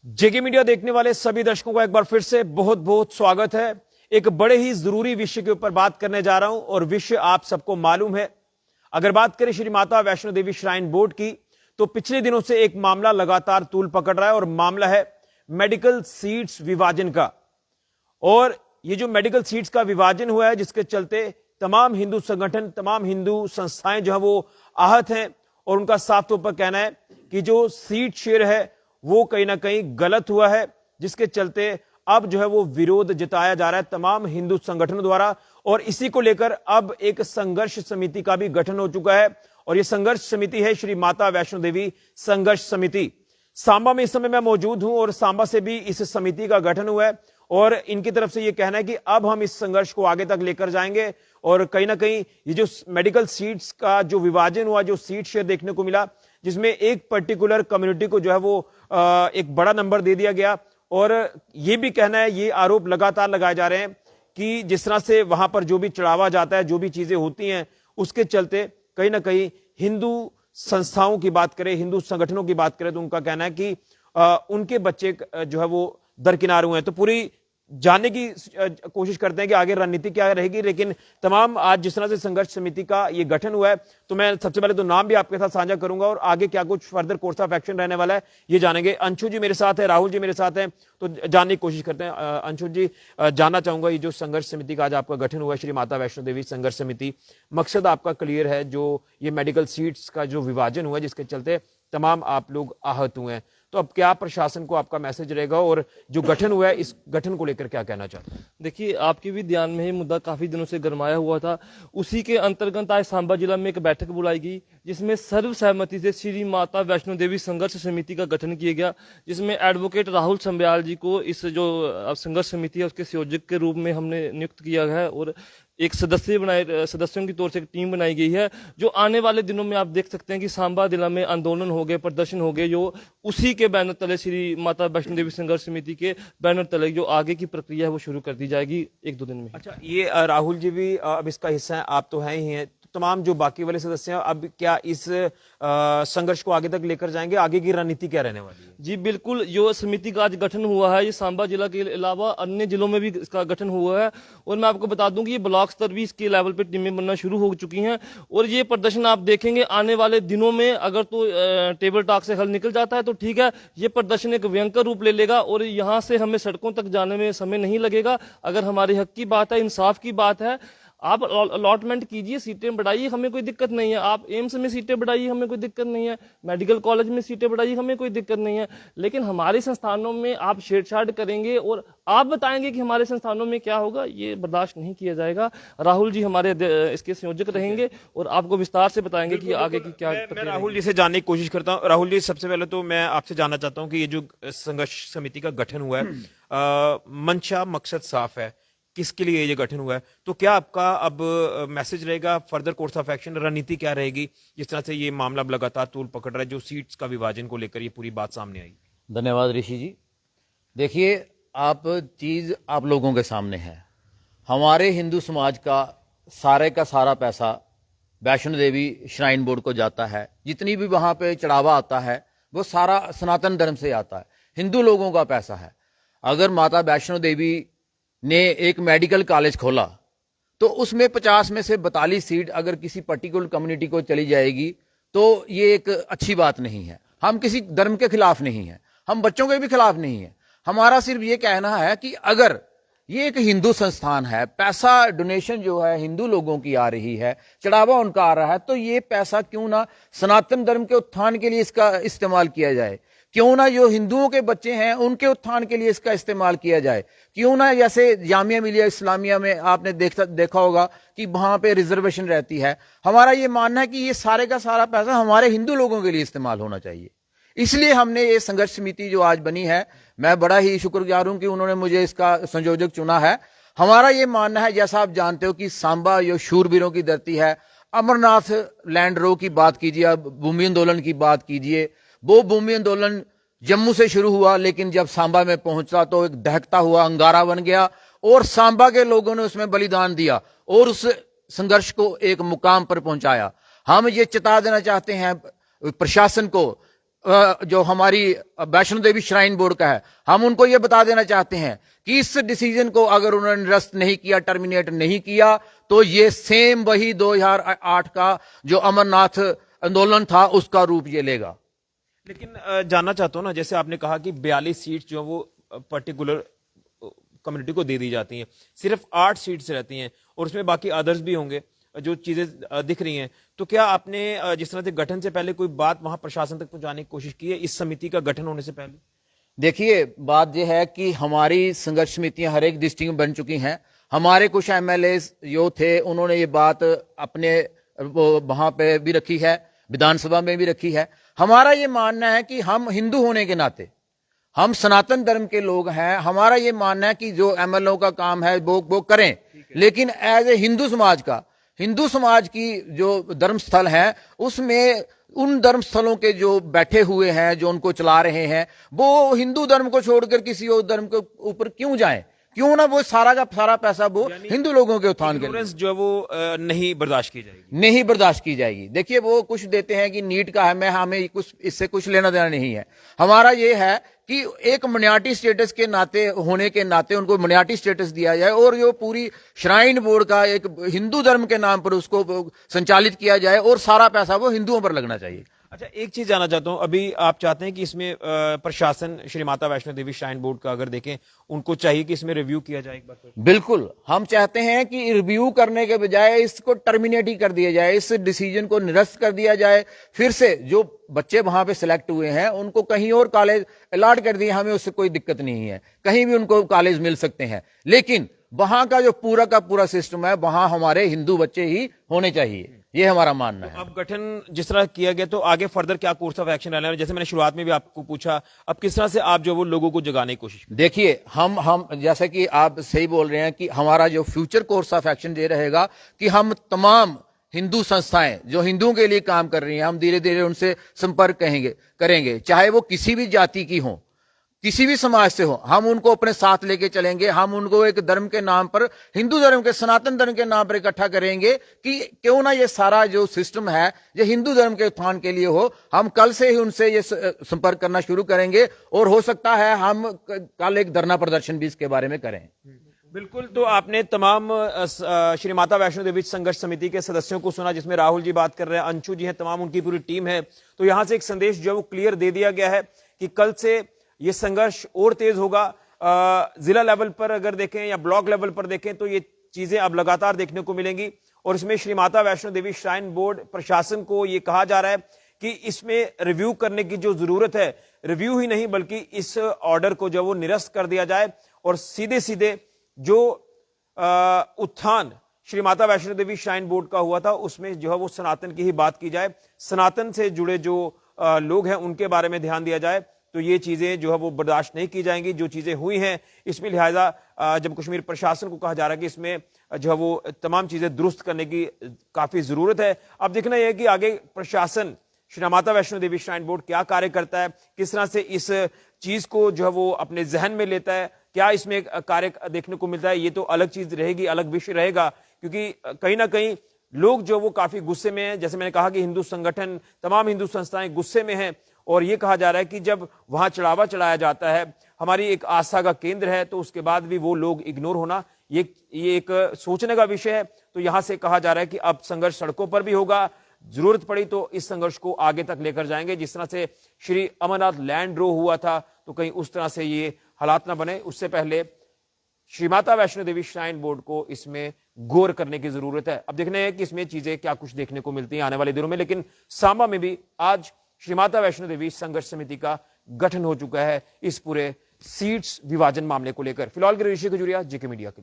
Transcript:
जेके media देखने वाले सभी दर्शकों का एक बार फिर से बहुत बहुत स्वागत है। एक बड़े ही जरूरी विषय के ऊपर बात करने जा रहा हूं और विषय आप सबको मालूम है। अगर बात करें श्री माता वैष्णो देवी श्राइन बोर्ड की, तो पिछले दिनों से एक मामला लगातार तूल पकड़ रहा है और मामला है मेडिकल सीट्स विभाजन का। और ये जो मेडिकल सीट्स का विभाजन हुआ है, जिसके चलते तमाम हिंदू संगठन, तमाम हिंदू संस्थाएं जो है वो आहत हैं और उनका साफ तौर पर कहना है कि जो सीट शेयर है वो कहीं ना कहीं गलत हुआ है, जिसके चलते अब जो है वो विरोध जताया जा रहा है तमाम हिंदू संगठनों द्वारा। और इसी को लेकर अब एक संघर्ष समिति का भी गठन हो चुका है और यह संघर्ष समिति है श्री माता वैष्णो देवी संघर्ष समिति। सांबा में इस समय मैं मौजूद हूं और सांबा से भी इस समिति का गठन हुआ है और इनकी तरफ से यह कहना है कि अब हम इस संघर्ष को आगे तक लेकर जाएंगे और कहीं ना कहीं ये जो मेडिकल सीट्स का जो विभाजन हुआ, जो सीट शेयर देखने को मिला, जिसमें एक पर्टिकुलर कम्युनिटी को जो है वो एक बड़ा नंबर दे दिया गया। और ये भी कहना है, ये आरोप लगातार लगाए जा रहे हैं कि जिस तरह से वहां पर जो भी चढ़ावा जाता है, जो भी चीजें होती हैं, उसके चलते कहीं ना कहीं हिंदू संस्थाओं की बात करें, हिंदू संगठनों की बात करें, तो उनका कहना है कि उनके बच्चे जो है वो दरकिनार हुए हैं। तो पूरी जानने की कोशिश करते हैं कि आगे रणनीति क्या रहेगी। लेकिन तमाम आज जिस तरह से संघर्ष समिति का ये गठन हुआ है, तो मैं सबसे पहले तो नाम भी आपके साथ साझा करूंगा और आगे क्या कुछ फर्दर कोर्स ऑफ एक्शन रहने वाला है ये जानेंगे। अंशु जी मेरे साथ है, राहुल जी मेरे साथ हैं, तो जानने की कोशिश करते हैं। अंशु जी, जानना चाहूंगा ये जो संघर्ष समिति का आज आपका गठन हुआ है, श्री माता वैष्णो देवी संघर्ष समिति, मकसद आपका क्लियर है। जो ये मेडिकल सीट्स का जो विभाजन हुआ है, जिसके चलते तमाम आप लोग आहत हुए हैं, तो अब क्या प्रशासन को आपका मैसेज रहेगा और जो गठन हुआ है इस गठन को लेकर क्या कहना चाहते हैं? देखिए, आपके भी ध्यान में ही मुद्दा काफी दिनों से गरमाया हुआ था। उसी के अंतर्गत आज सांबा जिला में एक बैठक बुलाई गई, जिसमें सर्वसहमति से श्री माता वैष्णो देवी संघर्ष समिति का गठन किया गया, जिसमें एडवोकेट राहुल संब्याल जी को इस जो संघर्ष समिति है उसके संयोजक के रूप में हमने नियुक्त किया है और एक सदस्यों की तौर से एक टीम बनाई गई है, जो आने वाले दिनों में आप देख सकते हैं कि सांबा जिला में आंदोलन हो गए, प्रदर्शन हो गए, जो उसी के बैनर तले श्री माता वैष्णो देवी संघर्ष समिति के बैनर तले जो आगे की प्रक्रिया है वो शुरू कर दी जाएगी 1-2 दिन में। अच्छा, ये राहुल जी भी अब इसका हिस्सा है, आप तो हैं ही हैं, तो तमाम जो बाकी वाले सदस्य हैं अब क्या इस संघर्ष को आगे तक लेकर जाएंगे? आगे की रणनीति क्या रहने वाली है? जी बिल्कुल, जो समिति का आज गठन हुआ है, ये सांबा जिला के अलावा अन्य जिलों में भी इसका गठन हुआ है और मैं आपको बता दूं कि ये ब्लॉक स्तर भी इसके लेवल पे टीमें बनना शुरू हो चुकी हैं और ये प्रदर्शन आप देखेंगे आने वाले दिनों में। अगर तो टेबल टॉक से हल निकल जाता है तो ठीक है, ये प्रदर्शन एक भयंकर रूप ले लेगा और यहाँ से हमें सड़कों तक जाने में समय नहीं लगेगा। अगर हमारे हक की बात है, इंसाफ की बात है, आप अलॉटमेंट कीजिए, सीटें बढ़ाइए, हमें कोई दिक्कत नहीं है। आप एम्स में सीटें बढ़ाइए, हमें कोई दिक्कत नहीं है। मेडिकल कॉलेज में सीटें बढ़ाइए, हमें कोई दिक्कत नहीं है। लेकिन हमारे संस्थानों में आप छेड़छाड़ करेंगे और आप बताएंगे कि हमारे संस्थानों में क्या होगा, ये बर्दाश्त नहीं किया जाएगा। राहुल जी हमारे इसके संयोजक रहेंगे और आपको विस्तार से बताएंगे कि आगे की क्या। मैं राहुल जी से जानने की कोशिश करता हूँ। राहुल जी, सबसे पहले तो मैं आपसे जानना चाहता हूँ कि ये जो संघर्ष समिति का गठन हुआ है, मंशा मकसद साफ है, किसके लिए ये गठन हुआ है, तो क्या आपका अब मैसेज रहेगा, फर्दर कोर्स ऑफ एक्शन, रणनीति क्या रहेगी जिस तरह से ये मामला लगातार तूल पकड़ रहा है, जो सीट्स का विभाजन को लेकर ये पूरी बात सामने आई? धन्यवाद ऋषि जी। देखिए, चीज आप लोगों के सामने है। हमारे हिंदू समाज का सारा पैसा वैष्णो देवी श्राइन बोर्ड को जाता है। जितनी भी वहां पे चढ़ावा आता है वो सारा सनातन धर्म से आता है, हिंदू लोगों का पैसा है। अगर माता वैष्णो देवी ने एक मेडिकल कॉलेज खोला तो उसमें 50 में से 42 सीट अगर किसी पर्टिकुलर कम्युनिटी को चली जाएगी तो ये एक अच्छी बात नहीं है। हम किसी धर्म के खिलाफ नहीं है, हम बच्चों के भी खिलाफ नहीं है। हमारा सिर्फ ये कहना है कि अगर ये एक हिंदू संस्थान है, पैसा डोनेशन जो है हिंदू लोगों की आ रही है, चढ़ावा उनका आ रहा है, तो ये पैसा क्यों ना सनातन धर्म के उत्थान के लिए इसका इस्तेमाल किया जाए। क्यों ना जो हिंदुओं के बच्चे हैं उनके उत्थान के लिए इसका इस्तेमाल किया जाए। क्यों ना जैसे जामिया मिलिया इस्लामिया में आपने देखा होगा कि वहां पे रिजर्वेशन रहती है। हमारा ये मानना है कि ये सारे का सारा पैसा हमारे हिंदू लोगों के लिए इस्तेमाल होना चाहिए। इसलिए हमने ये संघर्ष समिति जो आज बनी है, मैं बड़ा ही शुक्रगुजार हूं कि उन्होंने मुझे इसका संयोजक चुना है। हमारा ये मानना है, जैसा आप जानते हो कि सांबा जो शूरवीरों की धरती है, अमरनाथ लैंड रो की बात कीजिए, भूमि आंदोलन की बात कीजिए, वो भूमि आंदोलन जम्मू से शुरू हुआ लेकिन जब सांबा में पहुंचा तो एक दहकता हुआ अंगारा बन गया और सांबा के लोगों ने उसमें बलिदान दिया और उस संघर्ष को एक मुकाम पर पहुंचाया। हम ये चेता देना चाहते हैं प्रशासन को जो हमारी वैष्णो देवी श्राइन बोर्ड का है, हम उनको ये बता देना चाहते हैं कि इस डिसीजन को अगर उन्होंने निरस्त नहीं किया, टर्मिनेट नहीं किया, तो ये सेम वही 2008 का जो अमरनाथ आंदोलन था उसका रूप ये लेगा। लेकिन जानना चाहता हूं ना, जैसे आपने कहा कि 42 सीट जो वो पर्टिकुलर कम्युनिटी को दे दी जाती हैं, सिर्फ 8 सीट्स रहती हैं और उसमें बाकी अदर्स भी होंगे जो चीजें दिख रही हैं, तो क्या आपने जिस तरह से गठन से पहले कोई बात वहां प्रशासन तक पहुंचाने की कोशिश की है इस समिति का गठन होने से पहले? देखिए, बात यह है कि हमारी संघर्ष समितियां हर एक डिस्ट्रिक्ट में बन चुकी हैं। हमारे कुछ एमएलए जो थे उन्होंने ये बात अपने वहां पे भी रखी है, विधानसभा में भी रखी है। हमारा ये मानना है कि हम हिंदू होने के नाते, हम सनातन धर्म के लोग हैं, हमारा ये मानना है कि जो एमएलओ का काम है वो करें, लेकिन एज ए हिंदू समाज की जो धर्म स्थल है उसमें उन धर्म स्थलों के जो बैठे हुए हैं, जो उनको चला रहे हैं, वो हिंदू धर्म को छोड़कर किसी और धर्म के ऊपर क्यों जाएं? क्यों ना वो सारा का सारा पैसा वो हिंदू लोगों के उत्थान के लिए जो है वो नहीं बर्दाश्त की जाएगी, नहीं बर्दाश्त की जाएगी। देखिए, वो कुछ देते हैं कि नीट का है, मैं हमें कुछ इससे कुछ लेना देना नहीं है। हमारा ये है कि एक मिnority स्टेटस के नाते होने के नाते उनको मिnority स्टेटस दिया जाए और जो पूरी श्राइन बोर्ड का एक हिंदू धर्म के नाम पर उसको संचालित किया जाए और सारा पैसा वो हिंदुओं पर लगना चाहिए। अच्छा, एक चीज जानना चाहता हूं, अभी आप चाहते हैं कि इसमें प्रशासन श्री माता वैष्णो देवी श्राइन बोर्ड का अगर देखें, उनको चाहिए कि इसमें रिव्यू किया जाए एक बार फिर? बिल्कुल, हम चाहते हैं कि रिव्यू करने के बजाय इसको टर्मिनेट ही कर दिया जाए, इस डिसीजन को निरस्त कर दिया जाए। फिर से जो बच्चे वहां पे सिलेक्ट हुए हैं उनको कहीं और कॉलेज अलॉट कर दिए, हमें उससे कोई दिक्कत नहीं है, कहीं भी उनको कॉलेज मिल सकते हैं, लेकिन वहां का जो पूरा का पूरा सिस्टम है वहां हमारे हिंदू बच्चे ही होने चाहिए, ये हमारा मानना है। अब गठन जिस तरह किया गया, तो आगे फर्दर क्या कोर्स ऑफ एक्शन रहना है? जैसे मैंने शुरुआत में भी आपको पूछा, अब किस तरह से आप जो वो लोगों को जगाने की कोशिश? देखिए, हम जैसे कि आप सही बोल रहे हैं कि हमारा जो फ्यूचर कोर्स ऑफ एक्शन ये रहेगा कि हम तमाम हिंदू संस्थाएं जो हिंदुओं के लिए काम कर रही हैं, हम धीरे धीरे उनसे संपर्क करेंगे, चाहे वो किसी भी जाति की हो, किसी भी समाज से हो, हम उनको अपने साथ लेके चलेंगे। हम उनको एक धर्म के नाम पर, हिंदू धर्म के, सनातन धर्म के नाम पर इकट्ठा करेंगे कि क्यों ना ये सारा जो सिस्टम है ये हिंदू धर्म के उत्थान के लिए हो। हम कल से ही उनसे ये संपर्क करना शुरू करेंगे और हो सकता है हम कल एक धरना प्रदर्शन भी इसके बारे में करें। बिल्कुल, तो आपने तमाम श्री माता वैष्णो देवी संघर्ष समिति के सदस्यों को सुना, जिसमें राहुल जी बात कर रहे हैं, अंशु जी हैं, तमाम उनकी पूरी टीम है। तो यहां से एक संदेश जो है वो क्लियर दे दिया गया है कि कल से ये संघर्ष और तेज होगा। जिला लेवल पर अगर देखें या ब्लॉक लेवल पर देखें तो ये चीजें अब लगातार देखने को मिलेंगी और इसमें श्री माता वैष्णो देवी श्राइन बोर्ड प्रशासन को ये कहा जा रहा है कि इसमें रिव्यू करने की जो जरूरत है, रिव्यू ही नहीं बल्कि इस ऑर्डर को जो वो निरस्त कर दिया जाए और सीधे सीधे जो उत्थान श्री माता वैष्णो देवी श्राइन बोर्ड का हुआ था उसमें जो है वो सनातन की ही बात की जाए, सनातन से जुड़े जो लोग हैं उनके बारे में ध्यान दिया जाए। तो ये चीजें जो है वो बर्दाश्त नहीं की जाएंगी जो चीजें हुई हैं। इसमें लिहाजा जब कश्मीर प्रशासन को कहा जा रहा है कि इसमें जो है वो तमाम चीजें दुरुस्त करने की काफी जरूरत है। अब देखना यह है कि आगे प्रशासन श्री माता वैष्णो देवी श्राइन बोर्ड क्या कार्य करता है, किस तरह से इस चीज को जो है वो अपने जहन में लेता है, क्या इसमें कार्य देखने को मिलता है, ये तो अलग चीज रहेगी, अलग विषय रहेगा। क्योंकि कहीं ना कहीं लोग जो वो काफी गुस्से में हैं। जैसे मैंने कहा कि हिंदू संगठन, तमाम हिंदू संस्थाएं गुस्से में हैं और ये कहा जा रहा है कि जब वहां चढ़ावा चढ़ाया जाता है, हमारी एक आस्था का केंद्र है, तो उसके बाद भी वो लोग इग्नोर होना, ये एक सोचने का विषय है। तो यहां से कहा जा रहा है कि अब संघर्ष सड़कों पर भी होगा, जरूरत पड़ी तो इस संघर्ष को आगे तक लेकर जाएंगे। जिस तरह से श्री अमरनाथ लैंड ड्रॉ हुआ था, तो कहीं उस तरह से ये हालात ना बने, उससे पहले श्री माता वैष्णो देवी श्राइन बोर्ड को इसमें गौर करने की जरूरत है। अब देखने हैं कि इसमें चीजें क्या कुछ देखने को मिलती हैं आने वाले दिनों में। लेकिन सांबा में भी आज श्री माता वैष्णो देवी संघर्ष समिति का गठन हो चुका है इस पूरे सीट्स विभाजन मामले को लेकर। फिलहाल के ऋषि खजूरिया, जेके मीडिया के।